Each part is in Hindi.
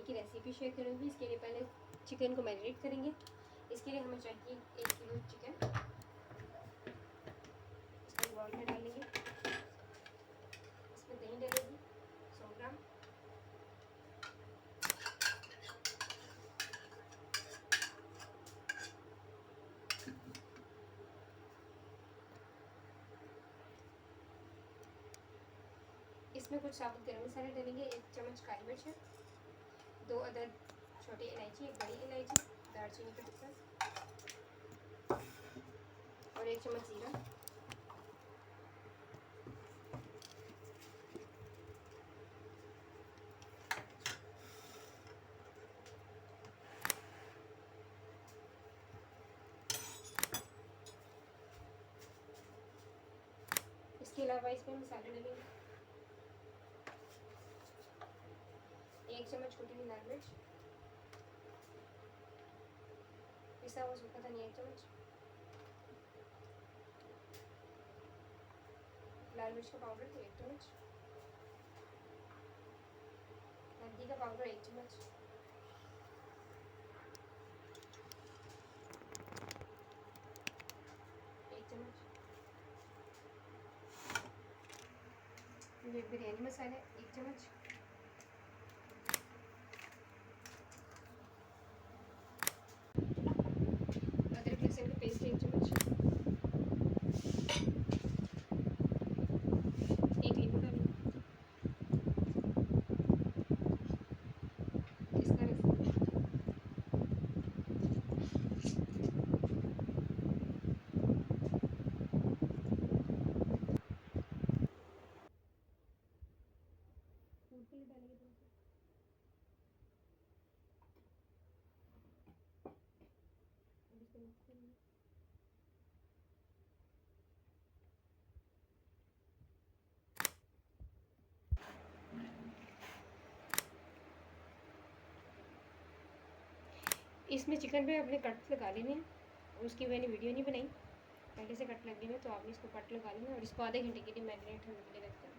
बिरयानी की रेसिपी शेयर करूँगी। इसके लिए पहले चिकन को मैरिनेट करेंगे। इसके लिए हमें चाहिए 1 किलो चिकन। इसको बाउल में डालेंगे। इसमें दही डालेंगे 100 ग्राम। इसमें कुछ साबुत गरम मसाले डालेंगे। 1 चम्मच काली मिर्च है, 2 अदद छोटी इलायची, 1 बड़ी इलायची, दालचीनी का टुकड़ा और 1 चम्मच जीरा। इसके अलावा इसमें मसाले डालेंगे। 1 चम्मच कुटी हुई लाल मिर्च, पिसा हुआ सूखा धनिया 1 चम्मच, लाल मिर्च का पाउडर 1 चम्मच, हल्दी का पाउडर 1 चम्मच, ये बिरयानी मसाला 1 चम्मच, अदरक लहसुन का पेस्ट 1 चम्मच, 1 नींबू डालेंगे, इसका रस, फूड कलर डालेंगे थोड़ा सा, अब इसको मिक्स करेंगे। इसमें चिकन पे अपने कट लगा लेने हैं। उसकी मैंने वीडियो नहीं बनाई, पहले से कट लगे हुए, तो आपने इसको कट लगा लेना और इसको आधे घंटे के लिए मैरिनेट होने के लिए रख देना।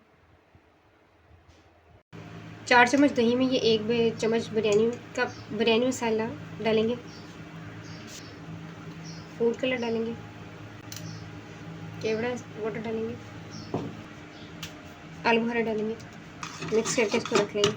4 चम्मच दही में ये 1 चम्मच बिरयानी मसाला डालेंगे, फूड कलर डालेंगे, केवड़ा वाटर डालेंगे, आलू बुखारा डालेंगे, मिक्स करके इसको रख लेंगे।